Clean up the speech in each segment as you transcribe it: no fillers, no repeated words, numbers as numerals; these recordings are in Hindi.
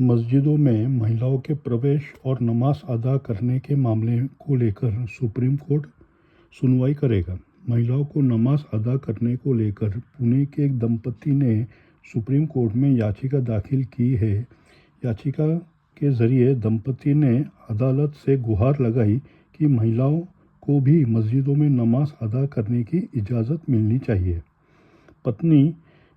मस्जिदों में महिलाओं के प्रवेश और नमाज अदा करने के मामले को लेकर सुप्रीम कोर्ट सुनवाई करेगा। महिलाओं को नमाज अदा करने को लेकर पुणे के एक दंपति ने सुप्रीम कोर्ट में याचिका दाखिल की है। याचिका के जरिए दंपति ने अदालत से गुहार लगाई कि महिलाओं को भी मस्जिदों में नमाज अदा करने की इजाज़त मिलनी चाहिए। पत्नी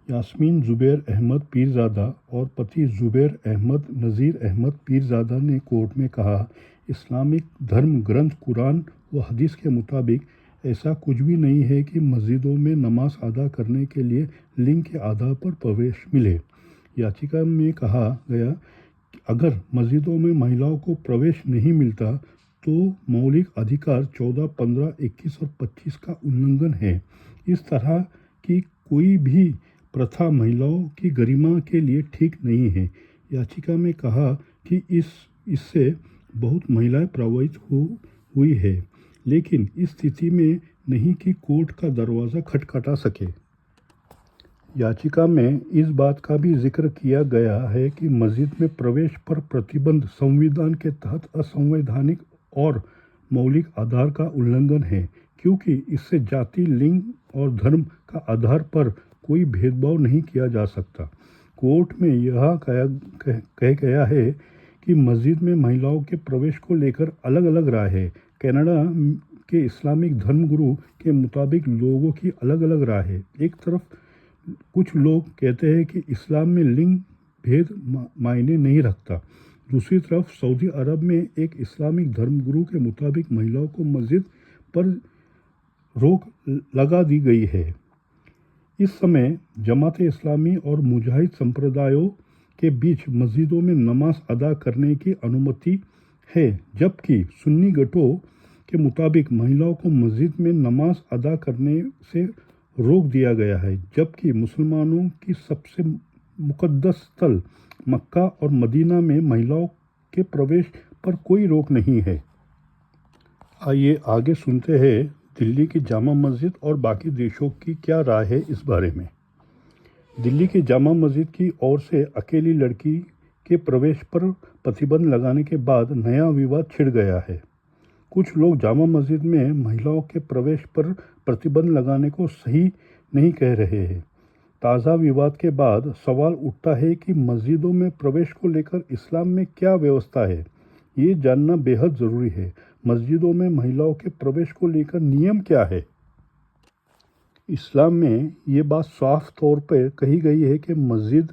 यास्मीन ज़ुबैर अहमद पीरज़ादा और पति ज़ुबैर अहमद नज़ीर अहमद पीरज़ादा ने कोर्ट में कहा, इस्लामिक धर्म ग्रंथ कुरान व हदीस के मुताबिक ऐसा कुछ भी नहीं है कि मस्जिदों में नमाज अदा करने के लिए लिंग के आधार पर प्रवेश मिले। याचिका में कहा गया कि अगर मस्जिदों में महिलाओं को प्रवेश नहीं मिलता तो मौलिक अधिकार 14, 15, 21 और 25 का उल्लंघन है। इस तरह की कोई भी प्रथा महिलाओं की गरिमा के लिए ठीक नहीं है। याचिका में कहा कि इससे बहुत महिलाएं प्रभावित हुई है, लेकिन इस स्थिति में नहीं कि कोर्ट का दरवाज़ा खटखटा सके। याचिका में इस बात का भी जिक्र किया गया है कि मस्जिद में प्रवेश पर प्रतिबंध संविधान के तहत असंवैधानिक और मौलिक आधार का उल्लंघन है, क्योंकि इससे जाति, लिंग और धर्म का आधार पर कोई भेदभाव नहीं किया जा सकता। कोर्ट में यह कह गया है कि मस्जिद में महिलाओं के प्रवेश को लेकर अलग अलग राय है। कनाडा के इस्लामिक धर्मगुरु के मुताबिक लोगों की अलग अलग राय है। एक तरफ कुछ लोग कहते हैं कि इस्लाम में लिंग भेद मायने नहीं रखता। दूसरी तरफ सऊदी अरब में एक इस्लामिक धर्मगुरु के मुताबिक महिलाओं को मस्जिद पर रोक लगा दी गई है। इस समय जमात इस्लामी और मुजाहिद संप्रदायों के बीच मस्जिदों में नमाज अदा करने की अनुमति है, जबकि सुन्नी गटों के मुताबिक महिलाओं को मस्जिद में नमाज अदा करने से रोक दिया गया है, जबकि मुसलमानों की सबसे मुक़द्दस स्थल मक्का और मदीना में महिलाओं के प्रवेश पर कोई रोक नहीं है। आइए आगे सुनते हैं दिल्ली की जामा मस्जिद और बाकी देशों की क्या राय है इस बारे में। दिल्ली की जामा मस्जिद की ओर से अकेली लड़की के प्रवेश पर प्रतिबंध लगाने के बाद नया विवाद छिड़ गया है। कुछ लोग जामा मस्जिद में महिलाओं के प्रवेश पर प्रतिबंध लगाने को सही नहीं कह रहे हैं। ताज़ा विवाद के बाद सवाल उठता है कि मस्जिदों में प्रवेश को लेकर इस्लाम में क्या व्यवस्था है। ये जानना बेहद ज़रूरी है। मस्जिदों में महिलाओं के प्रवेश को लेकर नियम क्या है? इस्लाम में ये बात साफ तौर पर कही गई है कि मस्जिद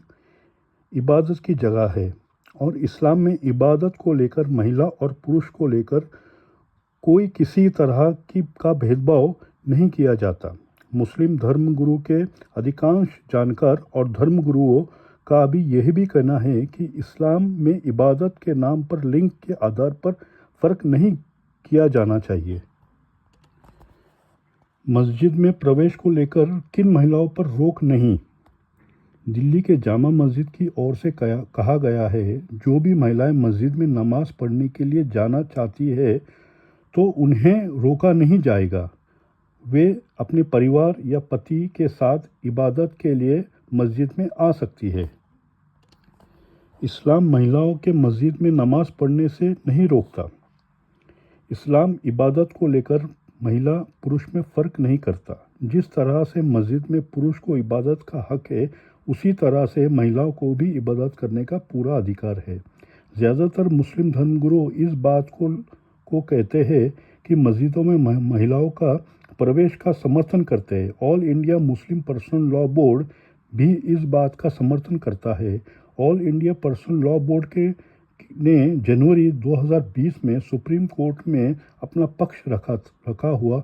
इबादत की जगह है और इस्लाम में इबादत को लेकर महिला और पुरुष को लेकर कोई किसी तरह का भेदभाव नहीं किया जाता। मुस्लिम धर्मगुरु के अधिकांश जानकार और धर्मगुरुओं का भी यही भी कहना है कि इस्लाम में इबादत के नाम पर लिंग के आधार पर फ़र्क नहीं किया जाना चाहिए। मस्जिद में प्रवेश को लेकर किन महिलाओं पर रोक नहीं? दिल्ली के जामा मस्जिद की ओर से कहा गया है, जो भी महिलाएं मस्जिद में नमाज पढ़ने के लिए जाना चाहती है तो उन्हें रोका नहीं जाएगा। वे अपने परिवार या पति के साथ इबादत के लिए मस्जिद में आ सकती है। इस्लाम महिलाओं के मस्जिद में नमाज पढ़ने से नहीं रोकता। इस्लाम इबादत को लेकर महिला पुरुष में फ़र्क नहीं करता। जिस तरह से मस्जिद में पुरुष को इबादत का हक है, उसी तरह से महिलाओं को भी इबादत करने का पूरा अधिकार है। ज़्यादातर मुस्लिम धर्मगुरु इस बात को कहते हैं कि मस्जिदों में महिलाओं का प्रवेश का समर्थन करते हैं। All India Muslim personal law board भी इस बात का समर्थन करता है। All India personal law board ने जनवरी 2020 में सुप्रीम कोर्ट में अपना पक्ष रखा हुआ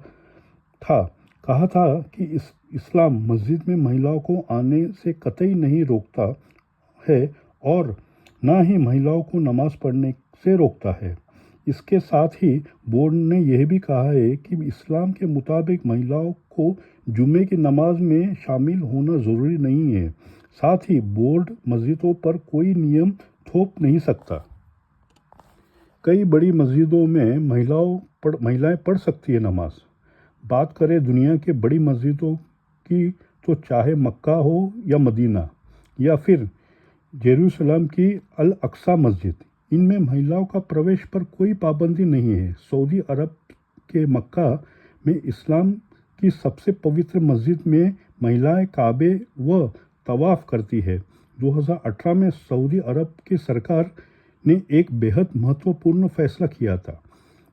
था। कहा था कि इस्लाम मस्जिद में महिलाओं को आने से कतई नहीं रोकता है और ना ही महिलाओं को नमाज पढ़ने से रोकता है। इसके साथ ही बोर्ड ने यह भी कहा है कि इस्लाम के मुताबिक महिलाओं को जुमे की नमाज में शामिल होना ज़रूरी नहीं है। साथ ही बोर्ड मस्जिदों पर कोई नियम थोप नहीं सकता। कई बड़ी मस्जिदों में महिलाएं पढ़ सकती है नमाज। बात करें दुनिया के बड़ी मस्जिदों की तो चाहे मक्का हो या मदीना या फिर जेरूसलम की अल अक्सा मस्जिद, इनमें महिलाओं का प्रवेश पर कोई पाबंदी नहीं है। सऊदी अरब के मक्का में इस्लाम की सबसे पवित्र मस्जिद में महिलाएं काबे व तवाफ करती है। 2018 में सऊदी अरब की सरकार ने एक बेहद महत्वपूर्ण फैसला किया था।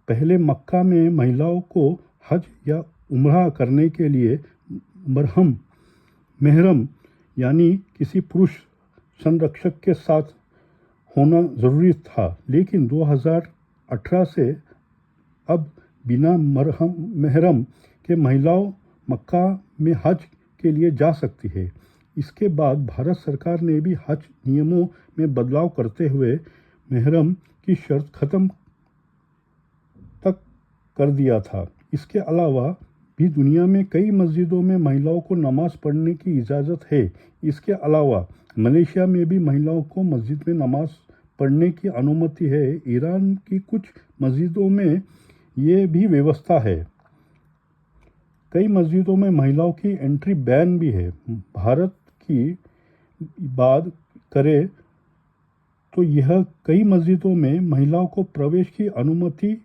पहले मक्का में महिलाओं को हज या उम्रा करने के लिए महरम यानी किसी पुरुष संरक्षक के साथ होना ज़रूरी था, लेकिन 2018 से अब बिना महरम के महिलाओं मक्का में हज के लिए जा सकती है। इसके बाद भारत सरकार ने भी हज नियमों में बदलाव करते हुए महरम की शर्त खत्म तक कर दिया था। इसके अलावा भी दुनिया में कई मस्जिदों में महिलाओं को नमाज पढ़ने की इजाज़त है। इसके अलावा मलेशिया में भी महिलाओं को मस्जिद में नमाज पढ़ने की अनुमति है। ईरान की कुछ मस्जिदों में ये भी व्यवस्था है। कई मस्जिदों में महिलाओं की एंट्री बैन भी है। भारत की बात करें तो यह कई मस्जिदों में महिलाओं को प्रवेश की अनुमति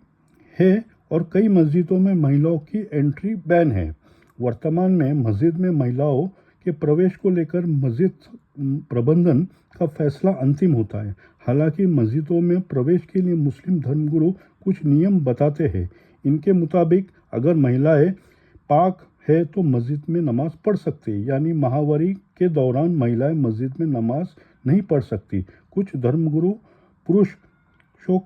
है और कई मस्जिदों में महिलाओं की एंट्री बैन है। वर्तमान में मस्जिद में महिलाओं के प्रवेश को लेकर मस्जिद प्रबंधन का फैसला अंतिम होता है। हालांकि मस्जिदों में प्रवेश के लिए मुस्लिम धर्मगुरु कुछ नियम बताते हैं। इनके मुताबिक अगर महिलाएं पाक है तो मस्जिद में नमाज पढ़ सकती है, यानी माहवारी के दौरान महिलाएं मस्जिद में नमाज नहीं पढ़ सकती। कुछ धर्मगुरु पुरुषों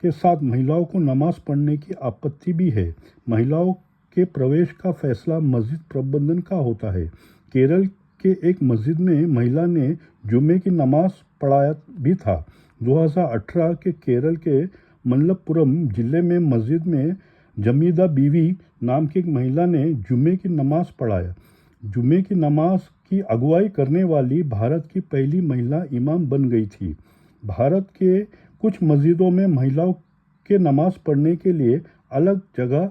के साथ महिलाओं को नमाज पढ़ने की आपत्ति भी है। महिलाओं के प्रवेश का फैसला मस्जिद प्रबंधन का होता है। केरल के एक मस्जिद में महिला ने जुम्मे की नमाज पढ़ाया भी था। 2018 के केरल के मलप्पुरम जिले में मस्जिद में जमीदा बीवी नाम की एक महिला ने जुम्मे की नमाज पढ़ाया। जुम्मे की नमाज की अगुवाई करने वाली भारत की पहली महिला इमाम बन गई थी। भारत के कुछ मस्जिदों में महिलाओं के नमाज पढ़ने के लिए अलग जगह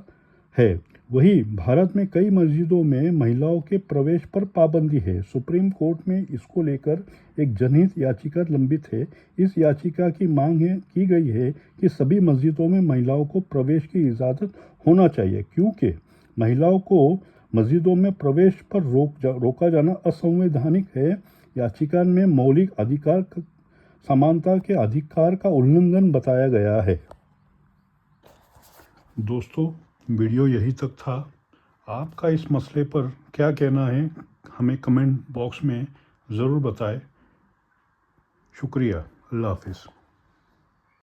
है। वहीं भारत में कई मस्जिदों में महिलाओं के प्रवेश पर पाबंदी है। सुप्रीम कोर्ट में इसको लेकर एक जनहित याचिका लंबित है। इस याचिका की मांग की गई है कि सभी मस्जिदों में महिलाओं को प्रवेश की इजाज़त होना चाहिए, क्योंकि महिलाओं को मस्जिदों में प्रवेश पर रोका जाना असंवैधानिक है। याचिका में मौलिक अधिकार समानता के अधिकार का उल्लंघन बताया गया है। दोस्तों, वीडियो यही तक था। आपका इस मसले पर क्या कहना है हमें कमेंट बॉक्स में ज़रूर बताएं। शुक्रिया। अल्लाह हाफिज़।